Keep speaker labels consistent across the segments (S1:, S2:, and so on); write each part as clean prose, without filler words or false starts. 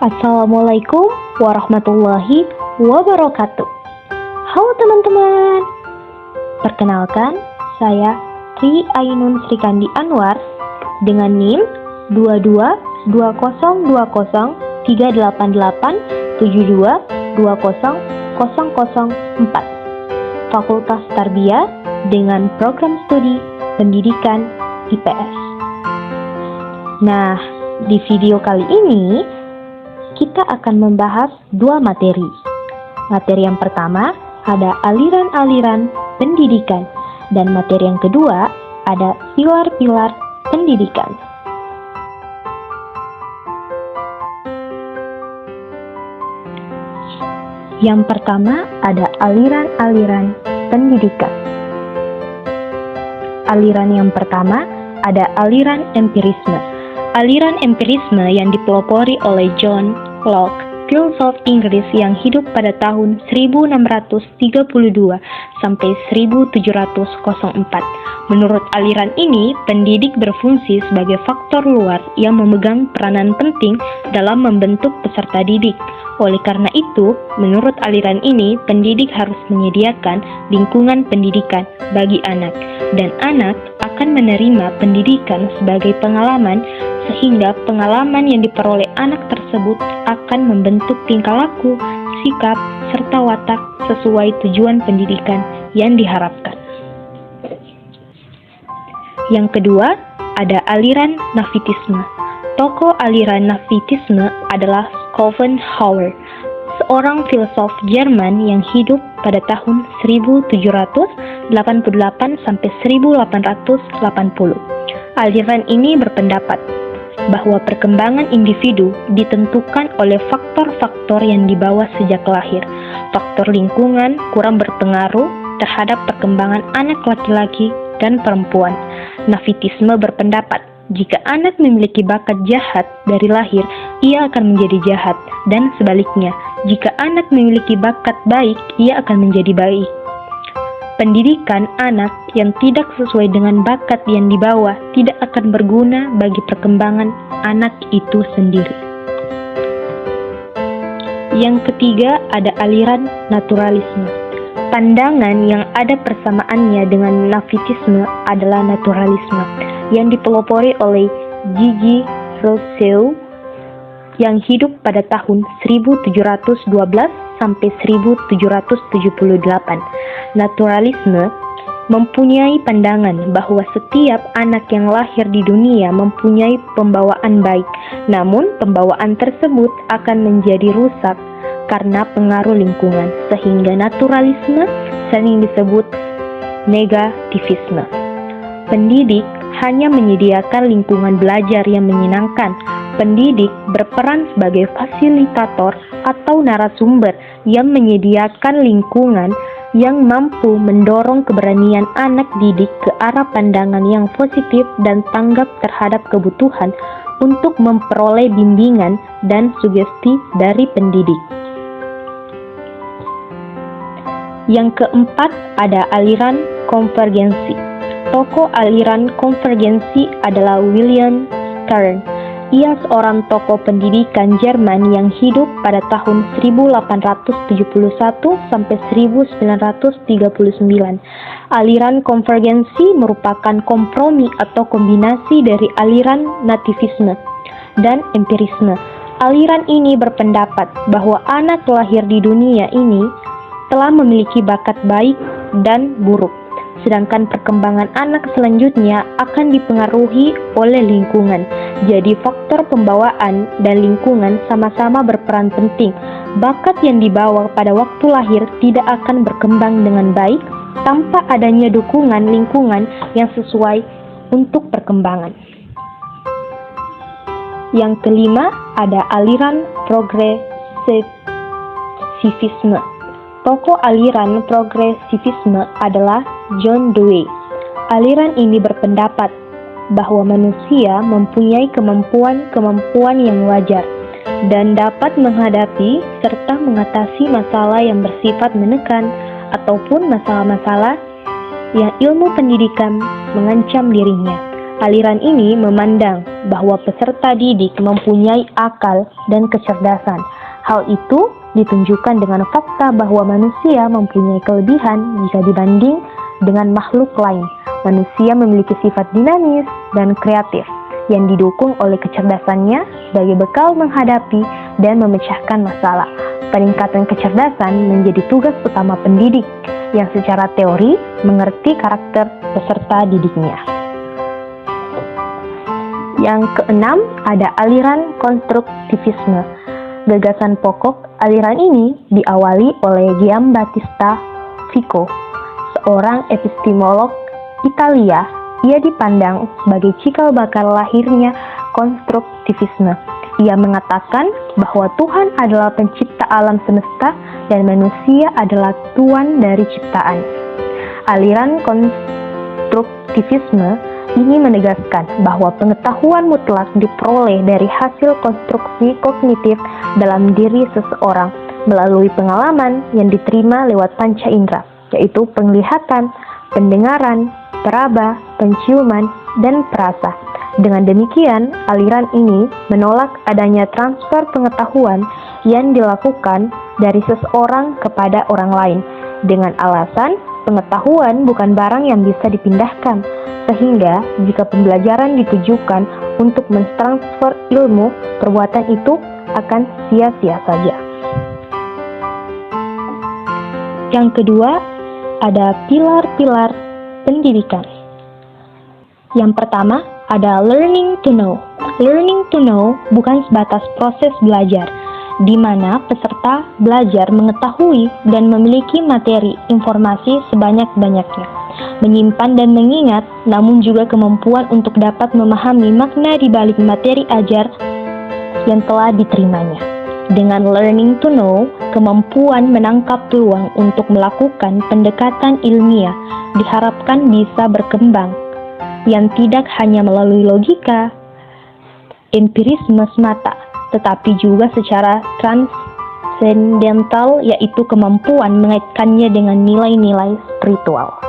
S1: Assalamualaikum warahmatullahi wabarakatuh. Halo teman-teman, perkenalkan saya Tri Ainun Srikandi Anwar dengan NIM 22203872200004 Fakultas Tarbiyah dengan program studi pendidikan IPS. Nah, di video kali ini kita akan membahas dua materi. Materi yang pertama ada aliran-aliran pendidikan dan materi yang kedua ada pilar-pilar pendidikan. Yang pertama ada aliran-aliran pendidikan. Aliran yang pertama ada aliran empirisme. Aliran empirisme yang dipelopori oleh John Locke, filsuf Inggris yang hidup pada tahun 1632 sampai 1704. Menurut aliran ini, pendidik berfungsi sebagai faktor luar yang memegang peranan penting dalam membentuk peserta didik. Oleh karena itu, menurut aliran ini, pendidik harus menyediakan lingkungan pendidikan bagi anak, dan anak akan menerima pendidikan sebagai pengalaman, sehingga pengalaman yang diperoleh anak tersebut akan membentuk tingkah laku, sikap, serta watak sesuai tujuan pendidikan yang diharapkan. Yang kedua, ada aliran Navitisme. Tokoh aliran Navitisme adalah Schopenhauer, seorang filsuf Jerman yang hidup pada tahun 1788 sampai 1880. Aliran ini berpendapat bahwa perkembangan individu ditentukan oleh faktor-faktor yang dibawa sejak lahir. Faktor lingkungan kurang berpengaruh terhadap perkembangan anak laki-laki dan perempuan. Navitisme berpendapat jika anak memiliki bakat jahat dari lahir, ia akan menjadi jahat, dan sebaliknya, jika anak memiliki bakat baik, ia akan menjadi baik. Pendidikan anak yang tidak sesuai dengan bakat yang dibawa tidak akan berguna bagi perkembangan anak itu sendiri. Yang ketiga ada aliran naturalisme. Pandangan yang ada persamaannya dengan Navitisme adalah naturalisme yang dipelopori oleh Gigi Rousseau yang hidup pada tahun 1712 sampai 1778. Naturalisme mempunyai pandangan bahwa setiap anak yang lahir di dunia mempunyai pembawaan baik, namun pembawaan tersebut akan menjadi rusak karena pengaruh lingkungan, sehingga naturalisme sering disebut negativisme. Pendidik hanya menyediakan lingkungan belajar yang menyenangkan. Pendidik berperan sebagai fasilitator atau narasumber yang menyediakan lingkungan yang mampu mendorong keberanian anak didik ke arah pandangan yang positif dan tanggap terhadap kebutuhan untuk memperoleh bimbingan dan sugesti dari pendidik. Yang keempat ada aliran konvergensi. Tokoh aliran konvergensi adalah William Stern. Ia seorang tokoh pendidikan Jerman yang hidup pada tahun 1871 sampai 1939. Aliran konvergensi merupakan kompromi atau kombinasi dari aliran nativisme dan empirisme. Aliran ini berpendapat bahwa anak lahir di dunia ini telah memiliki bakat baik dan buruk, sedangkan perkembangan anak selanjutnya akan dipengaruhi oleh lingkungan. Jadi faktor pembawaan dan lingkungan sama-sama berperan penting. Bakat yang dibawa pada waktu lahir tidak akan berkembang dengan baik tanpa adanya dukungan lingkungan yang sesuai untuk perkembangan. Yang kelima ada aliran progresivisme. Tokoh aliran progresivisme adalah John Dewey. Aliran ini berpendapat bahwa manusia mempunyai kemampuan yang wajar dan dapat menghadapi serta mengatasi masalah yang bersifat menekan ataupun masalah-masalah yang ilmu pendidikan mengancam dirinya. Aliran ini memandang bahwa peserta didik mempunyai akal dan kecerdasan. Hal itu ditunjukkan dengan fakta bahwa manusia mempunyai kelebihan jika dibanding dengan makhluk lain. Manusia memiliki sifat dinamis dan kreatif yang didukung oleh kecerdasannya sebagai bekal menghadapi dan memecahkan masalah. Peningkatan kecerdasan menjadi tugas utama pendidik yang secara teori mengerti karakter peserta didiknya. Yang keenam, ada aliran konstruktivisme. Gagasan pokok aliran ini diawali oleh Giambattista Vico, seorang epistemolog Italia. Ia dipandang sebagai cikal bakal lahirnya konstruktivisme. Ia mengatakan bahwa Tuhan adalah pencipta alam semesta dan manusia adalah tuan dari ciptaan. Aliran konstruktivisme ini menegaskan bahwa pengetahuan mutlak diperoleh dari hasil konstruksi kognitif dalam diri seseorang melalui pengalaman yang diterima lewat panca indera, yaitu penglihatan, pendengaran, peraba, penciuman, dan perasa. Dengan demikian, aliran ini menolak adanya transfer pengetahuan yang dilakukan dari seseorang kepada orang lain, dengan alasan pengetahuan bukan barang yang bisa dipindahkan, sehingga jika pembelajaran ditujukan untuk mentransfer ilmu, perbuatan itu akan sia-sia saja. Yang kedua, ada pilar-pilar pendidikan. Yang pertama, ada learning to know. Learning to know bukan sebatas proses belajar, di mana peserta belajar mengetahui dan memiliki materi informasi sebanyak-banyaknya, menyimpan dan mengingat, namun juga kemampuan untuk dapat memahami makna di balik materi ajar yang telah diterimanya. Dengan learning to know, kemampuan menangkap peluang untuk melakukan pendekatan ilmiah diharapkan bisa berkembang, yang tidak hanya melalui logika, empirisme semata, tetapi juga secara transendental, yaitu kemampuan mengaitkannya dengan nilai-nilai spiritual.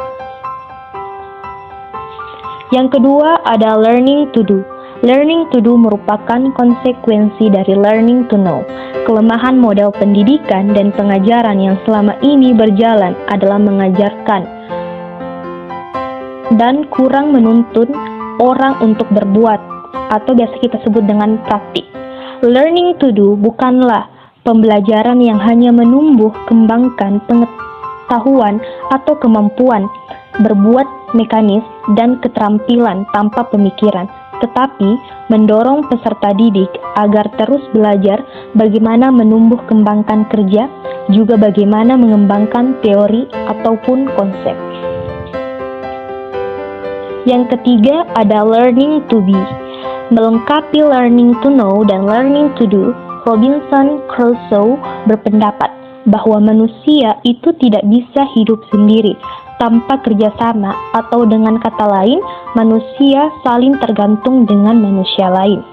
S1: Yang kedua ada learning to do. Learning to do merupakan konsekuensi dari learning to know. Kelemahan model pendidikan dan pengajaran yang selama ini berjalan adalah mengajarkan dan kurang menuntun orang untuk berbuat, atau biasa kita sebut dengan praktik. Learning to do bukanlah pembelajaran yang hanya menumbuh kembangkan pengetahuan atau kemampuan berbuat mekanis dan keterampilan tanpa pemikiran, tetapi mendorong peserta didik agar terus belajar bagaimana menumbuh kembangkan kerja, juga bagaimana mengembangkan teori ataupun konsep. Yang ketiga ada learning to be. Melengkapi learning to know dan learning to do, Robinson Crusoe berpendapat bahwa manusia itu tidak bisa hidup sendiri tanpa kerjasama, atau dengan kata lain, manusia saling tergantung dengan manusia lain.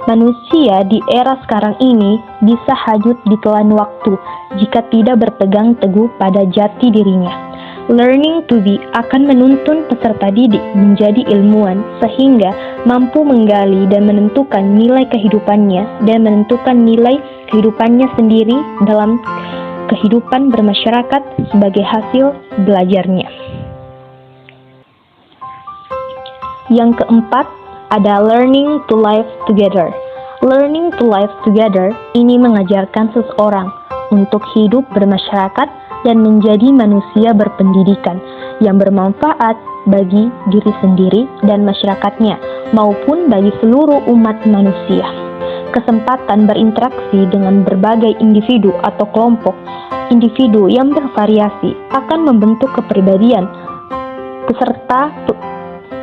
S1: Manusia di era sekarang ini bisa hanyut ditelan waktu jika tidak berpegang teguh pada jati dirinya. Learning to be akan menuntun peserta didik menjadi ilmuwan sehingga mampu menggali dan menentukan nilai kehidupannya dan menentukan nilai kehidupannya sendiri dalam kehidupan bermasyarakat sebagai hasil belajarnya. Yang keempat ada learning to live together. Learning to live together ini mengajarkan seseorang untuk hidup bermasyarakat dan menjadi manusia berpendidikan yang bermanfaat bagi diri sendiri dan masyarakatnya maupun bagi seluruh umat manusia. Kesempatan berinteraksi dengan berbagai individu atau kelompok individu yang bervariasi akan membentuk kepribadian peserta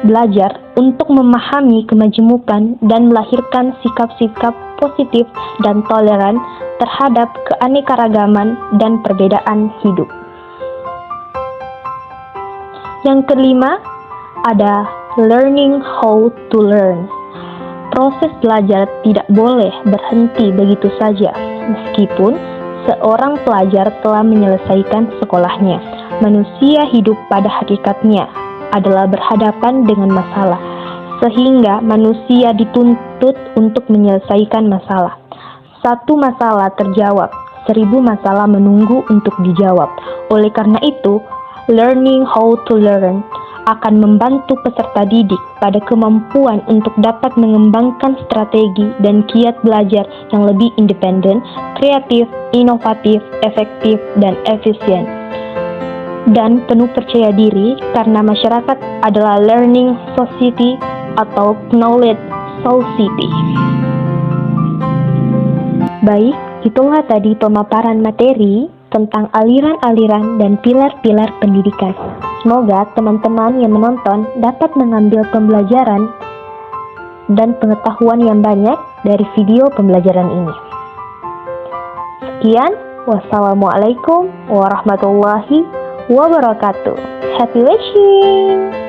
S1: belajar untuk memahami kemajemukan dan melahirkan sikap-sikap positif dan toleran terhadap keanekaragaman dan perbedaan hidup. Yang kelima, ada learning how to learn. Proses belajar tidak boleh berhenti begitu saja, meskipun seorang pelajar telah menyelesaikan sekolahnya. Manusia hidup pada hakikatnya adalah berhadapan dengan masalah. sehingga manusia dituntut untuk menyelesaikan masalah. Satu masalah terjawab, 1000 masalah menunggu untuk dijawab. Oleh karena itu, learning how to learn akan membantu peserta didik pada kemampuan untuk dapat mengembangkan strategi dan kiat belajar yang lebih independen, kreatif, inovatif, efektif, dan efisien, dan penuh percaya diri karena masyarakat adalah learning society atau knowledge society. Baik, itulah tadi pemaparan materi tentang aliran-aliran dan pilar-pilar pendidikan. Semoga teman-teman yang menonton dapat mengambil pembelajaran dan pengetahuan yang banyak dari video pembelajaran ini. Sekian, wassalamualaikum warahmatullahi wabarakatuh. Happy watching!